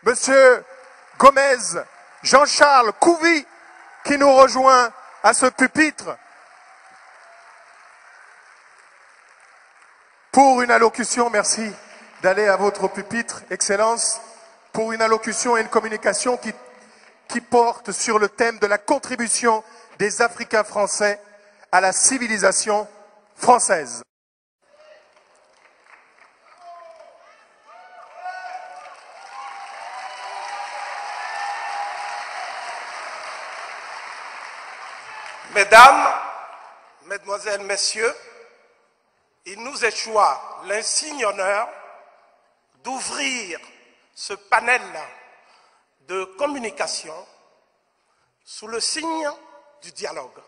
Monsieur Gomez, Jean-Charles Couvi, qui nous rejoint à ce pupitre pour une allocution. Merci d'aller à votre pupitre, Excellence, pour une allocution et une communication qui porte sur le thème de la contribution des Africains français à la civilisation française. Mesdames, Mesdemoiselles, Messieurs, il nous échoit l'insigne honneur d'ouvrir ce panel de communication sous le signe du dialogue.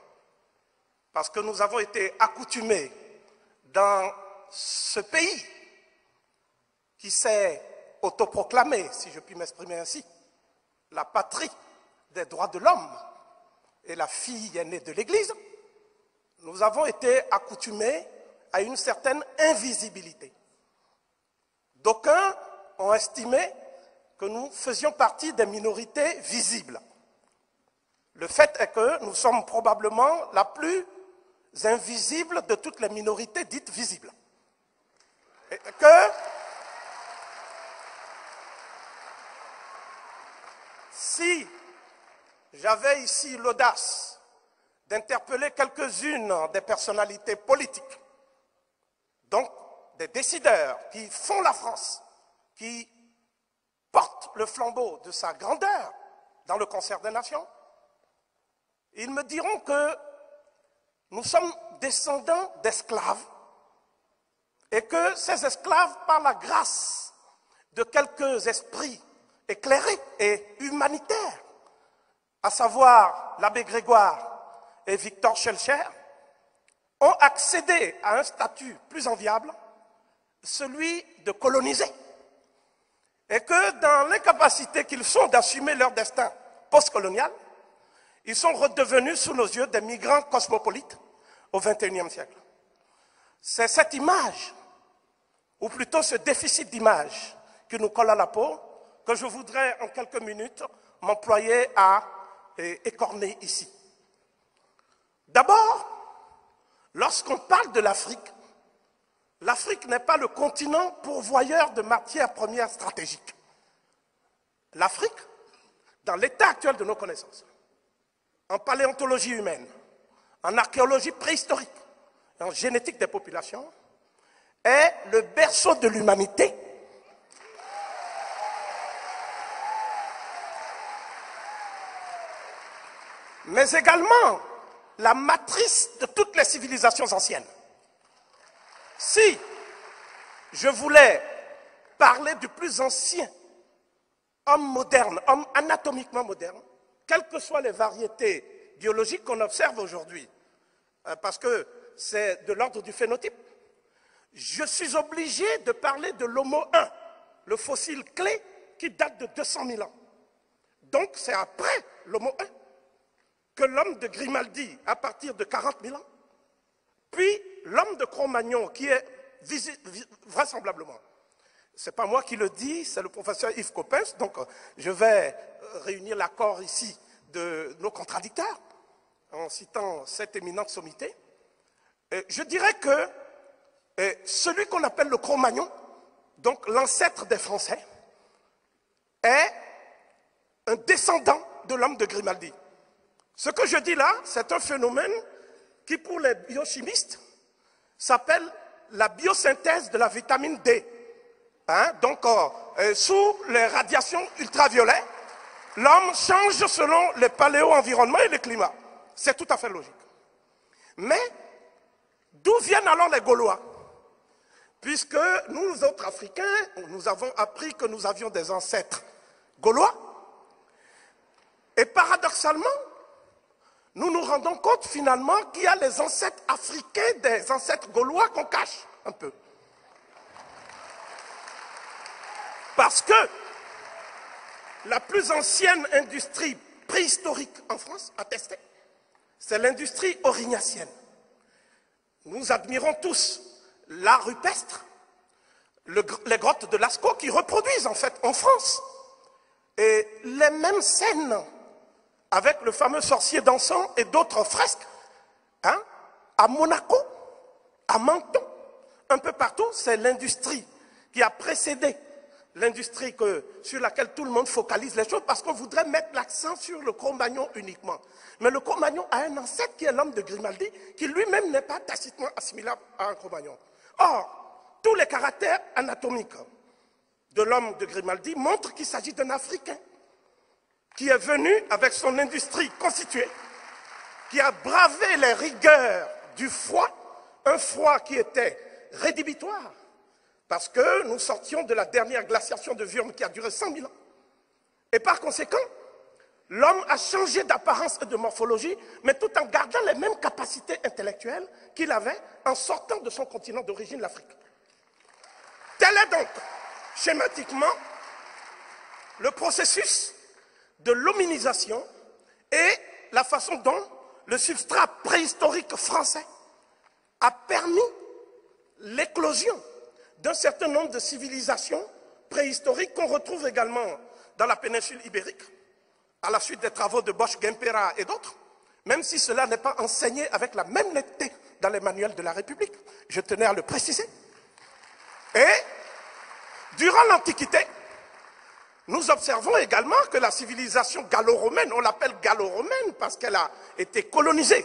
Parce que nous avons été accoutumés dans ce pays qui s'est autoproclamé, si je puis m'exprimer ainsi, la patrie des droits de l'homme et la fille aînée de l'Église, nous avons été accoutumés à une certaine invisibilité. D'aucuns ont estimé que nous faisions partie des minorités visibles. Le fait est que nous sommes probablement la plus invisible de toutes les minorités dites visibles. Et que si j'avais ici l'audace d'interpeller quelques-unes des personnalités politiques, donc des décideurs qui font la France, qui portent le flambeau de sa grandeur dans le concert des nations, ils me diront que nous sommes descendants d'esclaves et que ces esclaves, par la grâce de quelques esprits éclairés et humanitaires, à savoir l'abbé Grégoire et Victor Schœlcher, ont accédé à un statut plus enviable, celui de coloniser. Et que dans l'incapacité qu'ils sont d'assumer leur destin postcolonial, ils sont redevenus sous nos yeux des migrants cosmopolites au XXIe siècle. C'est cette image, ou plutôt ce déficit d'image qui nous colle à la peau, que je voudrais en quelques minutes m'employer à écorner ici. D'abord, lorsqu'on parle de l'Afrique, l'Afrique n'est pas le continent pourvoyeur de matières premières stratégiques. L'Afrique, dans l'état actuel de nos connaissances, en paléontologie humaine, en archéologie préhistorique, en génétique des populations, est le berceau de l'humanité. Mais également la matrice de toutes les civilisations anciennes. Si je voulais parler du plus ancien homme moderne, homme anatomiquement moderne, quelles que soient les variétés biologiques qu'on observe aujourd'hui, parce que c'est de l'ordre du phénotype, je suis obligé de parler de l'Homo 1, le fossile clé qui date de 200 000 ans. Donc c'est après l'Homo 1 que l'homme de Grimaldi à partir de 40 000 ans, puis l'homme de Cro-Magnon qui est vraisemblablement, c'est pas moi qui le dis, c'est le professeur Yves Coppens, donc je vais réunir l'accord ici de nos contradicteurs en citant cette éminente sommité. Je dirais que celui qu'on appelle le Cro-Magnon, donc l'ancêtre des Français, est un descendant de l'homme de Grimaldi. Ce que je dis là, c'est un phénomène qui, pour les biochimistes, s'appelle la biosynthèse de la vitamine D. Donc, sous les radiations ultraviolettes, l'homme change selon les paléo-environnements et le climat. C'est tout à fait logique. Mais, d'où viennent alors les Gaulois? Puisque nous autres Africains, nous avons appris que nous avions des ancêtres gaulois. Et paradoxalement, nous nous rendons compte finalement qu'il y a les ancêtres africains des ancêtres gaulois qu'on cache un peu. Parce que la plus ancienne industrie préhistorique en France, attestée, c'est l'industrie aurignacienne. Nous admirons tous l'art rupestre, les grottes de Lascaux qui reproduisent en fait en France Et les mêmes scènes avec le fameux sorcier dansant et d'autres fresques, hein, à Monaco, à Menton, un peu partout, c'est l'industrie qui a précédé l'industrie sur laquelle tout le monde focalise les choses parce qu'on voudrait mettre l'accent sur le Cro-Magnon uniquement. Mais le Cro-Magnon a un ancêtre qui est l'homme de Grimaldi, qui lui-même n'est pas tacitement assimilable à un Cro-Magnon. Or, tous les caractères anatomiques de l'homme de Grimaldi montrent qu'il s'agit d'un Africain qui est venu avec son industrie constituée, qui a bravé les rigueurs du froid, un froid qui était rédhibitoire, parce que nous sortions de la dernière glaciation de Wurm qui a duré 100 000 ans. Et par conséquent, l'homme a changé d'apparence et de morphologie, mais tout en gardant les mêmes capacités intellectuelles qu'il avait en sortant de son continent d'origine, l'Afrique. Tel est donc, schématiquement, le processus de l'hominisation et la façon dont le substrat préhistorique français a permis l'éclosion d'un certain nombre de civilisations préhistoriques qu'on retrouve également dans la péninsule ibérique, à la suite des travaux de Bosch-Guempera et d'autres, même si cela n'est pas enseigné avec la même netteté dans les manuels de la République. Je tenais à le préciser. Et durant l'Antiquité, nous observons également que la civilisation gallo-romaine, on l'appelle gallo-romaine parce qu'elle a été colonisée.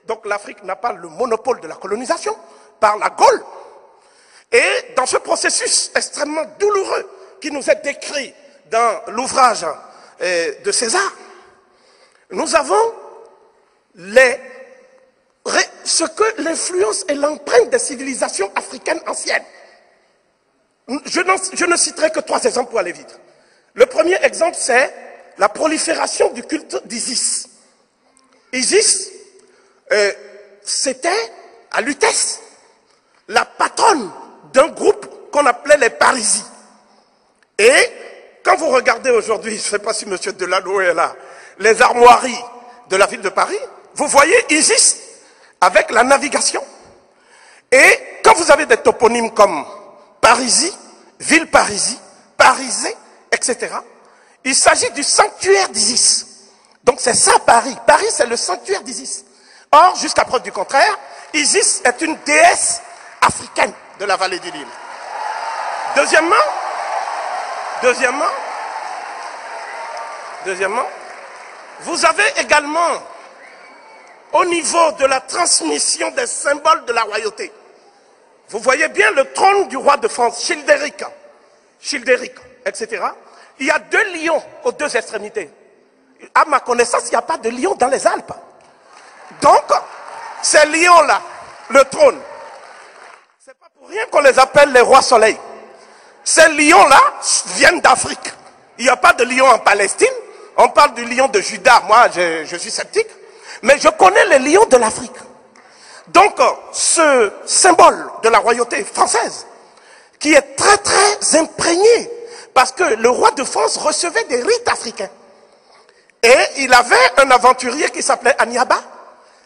Donc l'Afrique n'a pas le monopole de la colonisation par la Gaule. Et dans ce processus extrêmement douloureux qui nous est décrit dans l'ouvrage de César, nous avons ce que l'influence et l'empreinte des civilisations africaines anciennes. Je ne citerai que 3 exemples pour aller vite. Le premier exemple, c'est la prolifération du culte d'Isis. Isis, c'était à Lutèce, la patronne d'un groupe qu'on appelait les Parisis. Et quand vous regardez aujourd'hui, je ne sais pas si M. Delano est là, les armoiries de la ville de Paris, vous voyez Isis avec la navigation. Et quand vous avez des toponymes comme Parisis, ville Parisis, Parisé, etc., il s'agit du sanctuaire d'Isis. Donc c'est ça Paris. Paris, c'est le sanctuaire d'Isis. Or, jusqu'à preuve du contraire, Isis est une déesse africaine de la vallée du Nil. Deuxièmement, vous avez également, au niveau de la transmission des symboles de la royauté, vous voyez bien le trône du roi de France, Childéric, etc. Il y a 2 lions aux 2 extrémités. À ma connaissance, il n'y a pas de lion dans les Alpes. Donc, ces lions-là, le trône, c'est pas pour rien qu'on les appelle les rois soleil. Ces lions-là viennent d'Afrique. Il n'y a pas de lion en Palestine. On parle du lion de Juda. Moi, je suis sceptique. Mais je connais les lions de l'Afrique. Donc, ce symbole de la royauté française, qui est très très imprégné, parce que le roi de France recevait des rites africains. Et il avait un aventurier qui s'appelait Aniaba,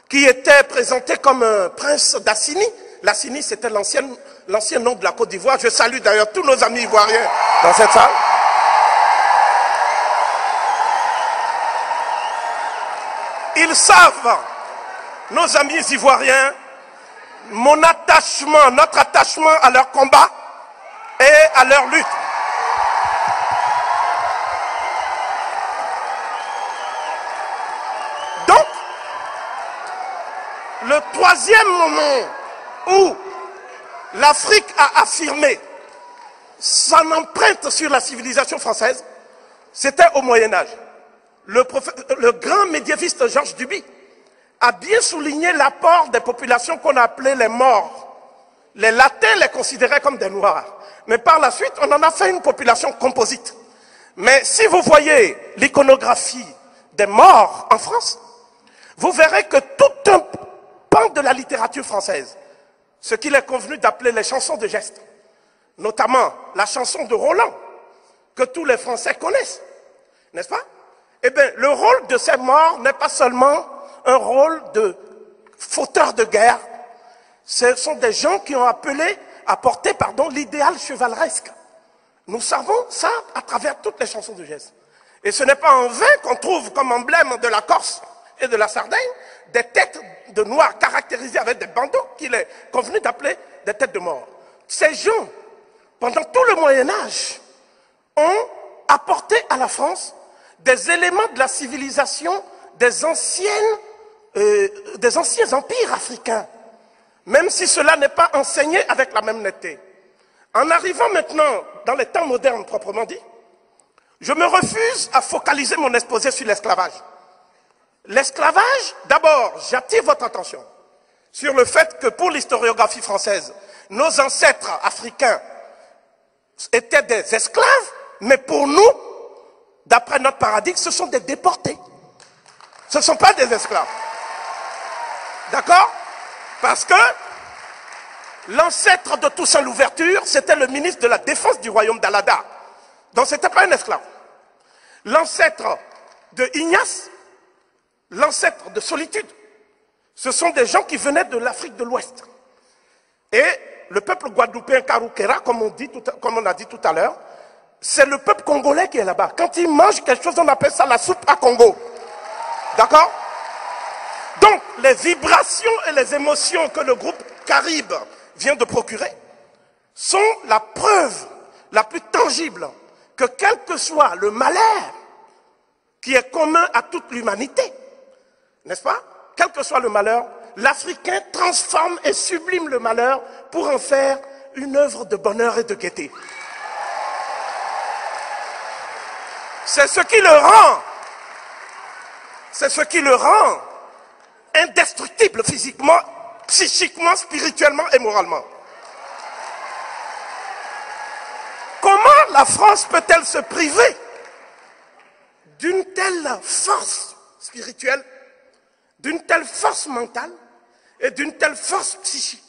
qui était présenté comme un prince d'Assini. L'Assini, c'était l'ancien nom de la Côte d'Ivoire. Je salue d'ailleurs tous nos amis ivoiriens dans cette salle. Ils savent, nos amis ivoiriens, notre attachement à leur combat et à leur lutte. Donc, le 3e moment où l'Afrique a affirmé son empreinte sur la civilisation française, c'était au Moyen-Âge. Le grand médiéviste Georges Duby a bien souligné l'apport des populations qu'on appelait les morts. Les Latins les considéraient comme des Noirs. Mais par la suite, on en a fait une population composite. Mais si vous voyez l'iconographie des morts en France, vous verrez que tout un pan de la littérature française, ce qu'il est convenu d'appeler les chansons de geste, notamment la chanson de Roland, que tous les Français connaissent, n'est-ce pas? Eh bien, le rôle de ces morts n'est pas seulement un rôle de fauteurs de guerre. Ce sont des gens qui ont apporté l'idéal chevaleresque. Nous savons ça à travers toutes les chansons de geste. Et ce n'est pas en vain qu'on trouve comme emblème de la Corse et de la Sardaigne des têtes de noirs caractérisées avec des bandeaux qu'il est convenu d'appeler des têtes de mort. Ces gens, pendant tout le Moyen-Âge, ont apporté à la France des éléments de la civilisation des anciens empires africains, même si cela n'est pas enseigné avec la même netteté. En arrivant maintenant dans les temps modernes proprement dit, je me refuse à focaliser mon exposé sur l'esclavage. L'esclavage, d'abord, j'attire votre attention sur le fait que pour l'historiographie française, nos ancêtres africains étaient des esclaves, mais pour nous, d'après notre paradigme, ce sont des déportés. Ce ne sont pas des esclaves. D'accord? Parce que l'ancêtre de Toussaint Louverture, c'était le ministre de la Défense du royaume d'Alada. Donc ce n'était pas un esclave. L'ancêtre de Ignace, l'ancêtre de Solitude, ce sont des gens qui venaient de l'Afrique de l'Ouest. Et le peuple guadeloupéen Karoukera, comme on a dit tout à l'heure, c'est le peuple congolais qui est là-bas. Quand ils mangent quelque chose, on appelle ça la soupe à Congo. D'accord? Donc, les vibrations et les émotions que le groupe Caribe vient de procurer sont la preuve la plus tangible que quel que soit le malheur qui est commun à toute l'humanité, n'est-ce pas? Quel que soit le malheur, l'Africain transforme et sublime le malheur pour en faire une œuvre de bonheur et de gaieté. C'est ce qui le rend indestructible physiquement, psychiquement, spirituellement et moralement. Comment la France peut-elle se priver d'une telle force spirituelle, d'une telle force mentale et d'une telle force psychique?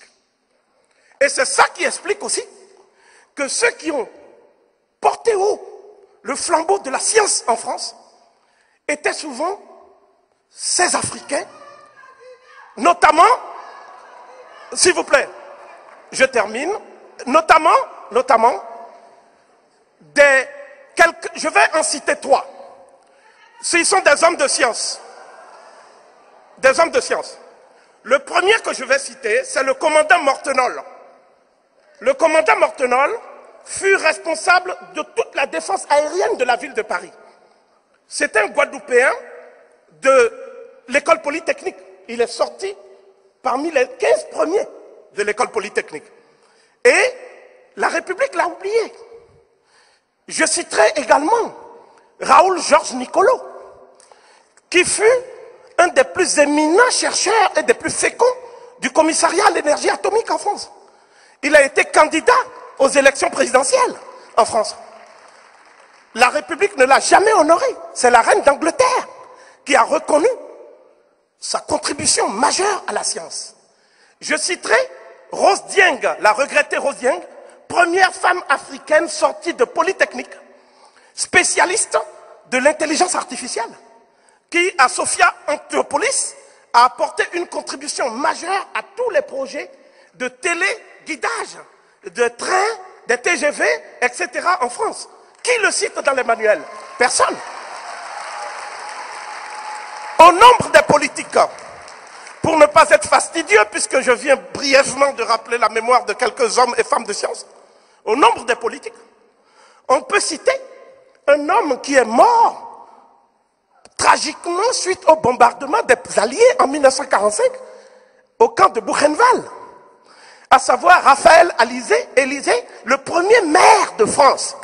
Et c'est ça qui explique aussi que ceux qui ont porté haut le flambeau de la science en France étaient souvent ces Africains, notamment, s'il vous plaît, je termine, notamment, je vais en citer 3. S'ils sont des hommes de science. Des hommes de science. Le premier que je vais citer, c'est le commandant Mortenol. Le commandant Mortenol fut responsable de toute la défense aérienne de la ville de Paris. C'est un Guadeloupéen de l'école polytechnique. Il est sorti parmi les 15 premiers de l'école polytechnique. Et la République l'a oublié. Je citerai également Raoul Georges Nicolo, qui fut un des plus éminents chercheurs et des plus féconds du commissariat à l'énergie atomique en France. Il a été candidat aux élections présidentielles en France. La République ne l'a jamais honoré. C'est la reine d'Angleterre qui a reconnu sa contribution majeure à la science. Je citerai Rose Dieng, la regrettée Rose Dieng, première femme africaine sortie de Polytechnique, spécialiste de l'intelligence artificielle, qui, à Sophia Anthropolis, a apporté une contribution majeure à tous les projets de téléguidage, de trains, des TGV, etc. en France. Qui le cite dans les manuels? Personne. Au nombre des politiques, pour ne pas être fastidieux, puisque je viens brièvement de rappeler la mémoire de quelques hommes et femmes de science, au nombre des politiques, on peut citer un homme qui est mort tragiquement suite au bombardement des Alliés en 1945 au camp de Buchenwald, à savoir Raphaël Élysée, le premier maire de France.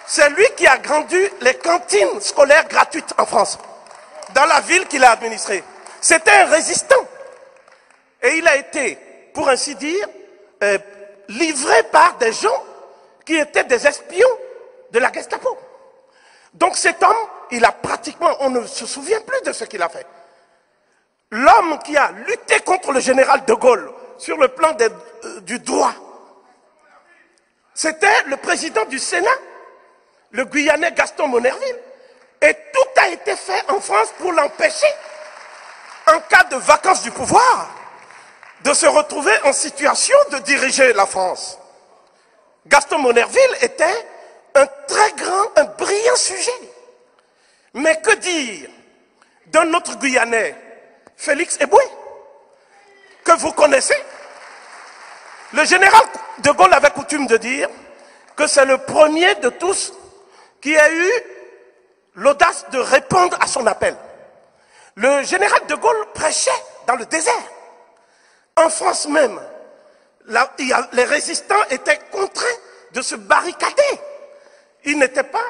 C'est lui qui a grandi les cantines scolaires gratuites en France, dans la ville qu'il a administrée. C'était un résistant. Et il a été, pour ainsi dire, livré par des gens qui étaient des espions de la Gestapo. Donc cet homme, il a pratiquement, on ne se souvient plus de ce qu'il a fait. L'homme qui a lutté contre le général de Gaulle sur le plan du droit, c'était le président du Sénat, le Guyanais Gaston Monnerville. Et tout a été fait en France pour l'empêcher, en cas de vacance du pouvoir, de se retrouver en situation de diriger la France. Gaston Monnerville était un brillant sujet. Mais que dire d'un autre Guyanais, Félix Eboué, que vous connaissez? Le général de Gaulle avait coutume de dire que c'est le premier de tous qui a eu l'audace de répondre à son appel. Le général de Gaulle prêchait dans le désert. En France même, les résistants étaient contraints de se barricader. Ils n'étaient pas,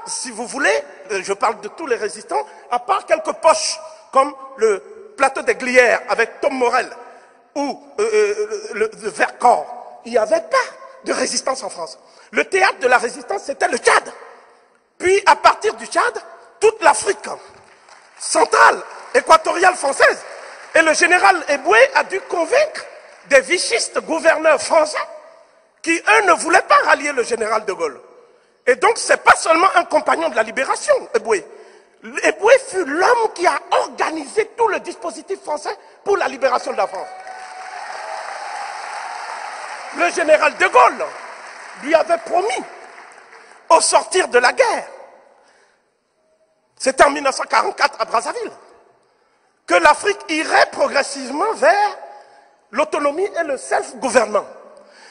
si vous voulez, je parle de tous les résistants, à part quelques poches, comme le plateau des Glières avec Tom Morel, ou le Vercors. Il n'y avait pas de résistance en France. Le théâtre de la résistance, c'était le Tchad. Puis, à partir du Tchad, toute l'Afrique centrale, équatoriale française. Et le général Eboué a dû convaincre des vichistes gouverneurs français qui, eux, ne voulaient pas rallier le général de Gaulle. Et donc, ce n'est pas seulement un compagnon de la libération, Eboué. Eboué fut l'homme qui a organisé tout le dispositif français pour la libération de la France. Le général de Gaulle lui avait promis, au sortir de la guerre, c'était en 1944 à Brazzaville, que l'Afrique irait progressivement vers l'autonomie et le self-gouvernement.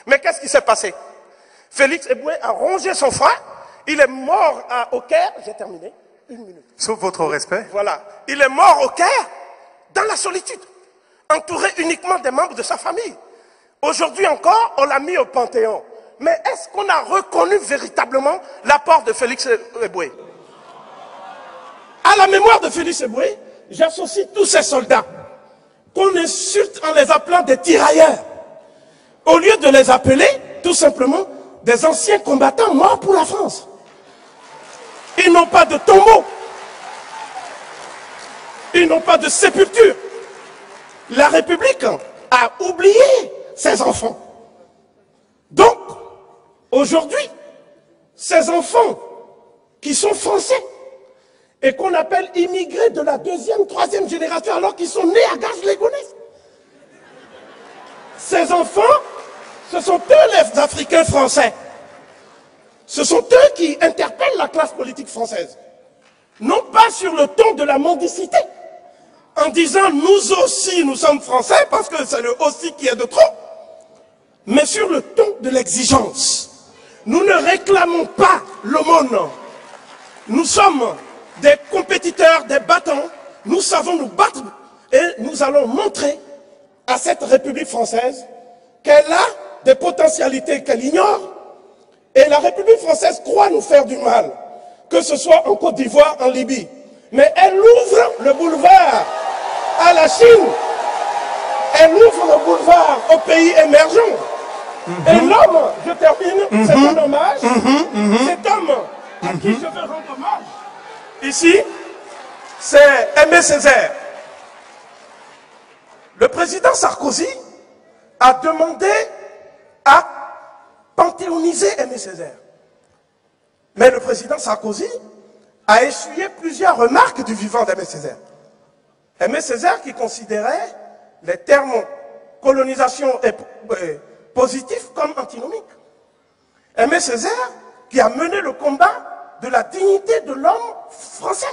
Mais qu'est-ce qui s'est passé? Félix Eboué a rongé son frein, il est mort au Caire, j'ai terminé, 1 minute. Sauf votre respect. Voilà, il est mort au Caire, dans la solitude, entouré uniquement des membres de sa famille. Aujourd'hui encore, on l'a mis au Panthéon. Mais est-ce qu'on a reconnu véritablement l'apport de Félix Eboué? À la mémoire de Félix Eboué, j'associe tous ces soldats qu'on insulte en les appelant des tirailleurs, au lieu de les appeler tout simplement des anciens combattants morts pour la France. Ils n'ont pas de tombeau, ils n'ont pas de sépulture. La République a oublié ses enfants. Donc, aujourd'hui, ces enfants qui sont français et qu'on appelle immigrés de la 2e, 3e génération alors qu'ils sont nés à Garges-les-Gonesse. Ces enfants, ce sont eux les Africains français. Ce sont eux qui interpellent la classe politique française. Non pas sur le ton de la mendicité, en disant nous aussi nous sommes français parce que c'est le aussi qui est de trop, mais sur le ton de l'exigence. Nous ne réclamons pas l'aumône. Nous sommes des compétiteurs, des battants. Nous savons nous battre et nous allons montrer à cette République française qu'elle a des potentialités qu'elle ignore. Et la République française croit nous faire du mal, que ce soit en Côte d'Ivoire, en Libye. Mais elle ouvre le boulevard à la Chine. Elle ouvre le boulevard aux pays émergents. Et l'homme, je termine, c'est un hommage. Cet homme à qui je veux rendre hommage, ici, c'est Aimé Césaire. Le président Sarkozy a demandé à panthéoniser Aimé Césaire. Mais le président Sarkozy a essuyé plusieurs remarques du vivant d'Aimé Césaire. Aimé Césaire qui considérait les termes colonisation et positif comme antinomique. Aimé Césaire qui a mené le combat de la dignité de l'homme français.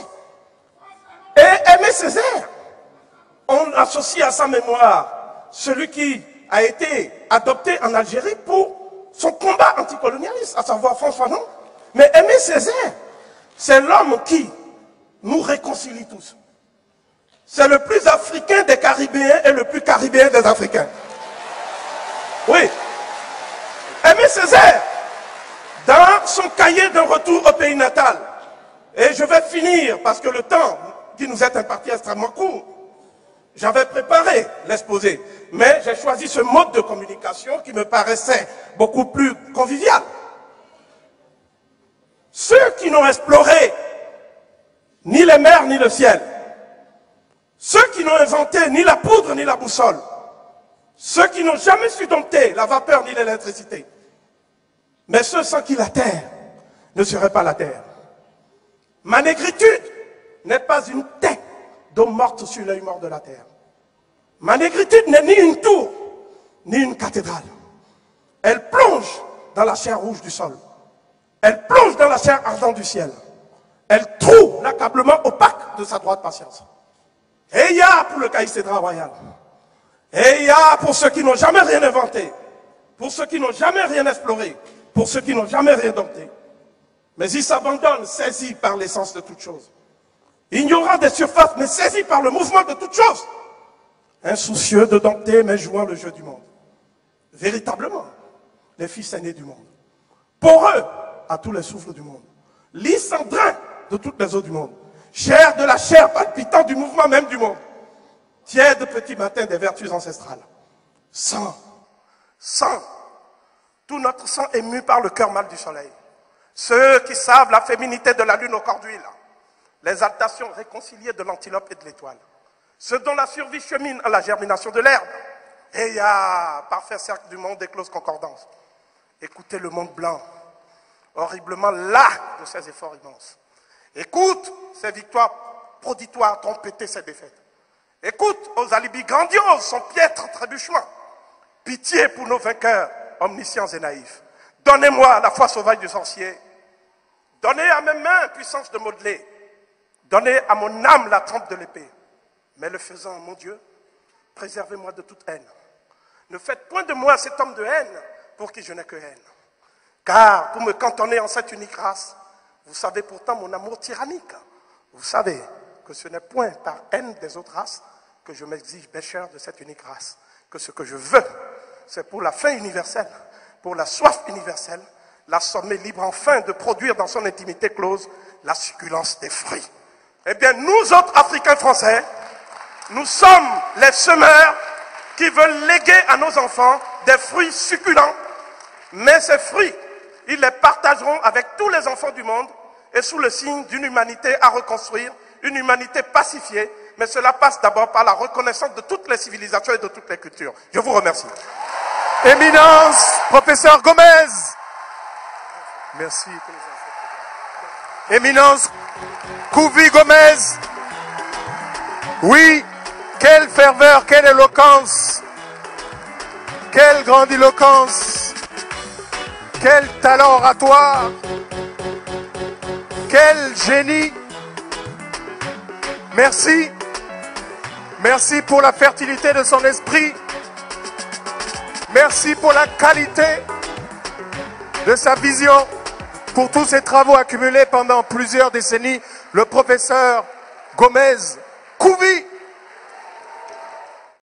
Et Aimé Césaire, on associe à sa mémoire celui qui a été adopté en Algérie pour son combat anticolonialiste, à savoir François Fanon. Mais Aimé Césaire, c'est l'homme qui nous réconcilie tous. C'est le plus africain des Caribéens et le plus caribéen des Africains. Oui. Aimé Césaire, dans son cahier d'un retour au pays natal, et je vais finir parce que le temps qui nous est imparti est extrêmement court, j'avais préparé l'exposé, mais j'ai choisi ce mode de communication qui me paraissait beaucoup plus convivial. Ceux qui n'ont exploré ni les mers ni le ciel, ceux qui n'ont inventé ni la poudre ni la boussole, ceux qui n'ont jamais su dompter la vapeur ni l'électricité, mais ceux sans qui la terre ne serait pas la terre. Ma négritude n'est pas une tête d'eau morte sur l'œil mort de la terre. Ma négritude n'est ni une tour, ni une cathédrale. Elle plonge dans la chair rouge du sol. Elle plonge dans la chair ardente du ciel. Elle trouve l'accablement opaque de sa droite patience. Et il y a pour le caïcédra royal. Et il y a pour ceux qui n'ont jamais rien inventé. Pour ceux qui n'ont jamais rien exploré. Pour ceux qui n'ont jamais rien dompté. Mais ils s'abandonnent, saisis par l'essence de toute chose. Ignorant des surfaces, mais saisis par le mouvement de toute chose. Insoucieux de dompter, mais jouant le jeu du monde. Véritablement, les fils aînés du monde. Poreux à tous les souffles du monde. Lysandrin de toutes les eaux du monde. Chair de la chair palpitant du mouvement même du monde. Tiède petit matin des vertus ancestrales. Sang. Sang. Tout notre sang est mu par le cœur mâle du soleil. Ceux qui savent la féminité de la lune au corps d'huile. L'exaltation réconciliée de l'antilope et de l'étoile. Ceux dont la survie chemine à la germination de l'herbe. Et il y a, parfait cercle du monde, d'éclose concordance. Écoutez le monde blanc, horriblement las de ses efforts immenses. Écoute ses victoires proditoires, trompeter ses défaites. Écoute aux alibis grandioses, son piètre trébuchement. Pitié pour nos vainqueurs, omniscients et naïfs. Donnez-moi la foi sauvage du sorcier. Donnez à mes mains puissance de modeler. Donnez à mon âme la trempe de l'épée. Mais le faisant, mon Dieu, préservez-moi de toute haine. Ne faites point de moi cet homme de haine pour qui je n'ai que haine. Car pour me cantonner en cette unique race, vous savez pourtant mon amour tyrannique. Vous savez que ce n'est point par haine des autres races que je m'exige pécheur de cette unique race. Que ce que je veux, c'est pour la faim universelle, pour la soif universelle, l'assommé libre enfin de produire dans son intimité close la succulence des fruits. Eh bien, nous autres Africains français, nous sommes les semeurs qui veulent léguer à nos enfants des fruits succulents. Mais ces fruits, ils les partageront avec tous les enfants du monde et sous le signe d'une humanité à reconstruire, une humanité pacifiée. Mais cela passe d'abord par la reconnaissance de toutes les civilisations et de toutes les cultures. Je vous remercie. Éminence, professeur Gomez. Merci. Éminence Kouvi Gomez. Oui, quelle ferveur, quelle éloquence, quelle grandiloquence, quel talent oratoire, quel génie. Merci. Merci pour la fertilité de son esprit. Merci pour la qualité de sa vision, pour tous ses travaux accumulés pendant plusieurs décennies. Le professeur Gomez Kouvi.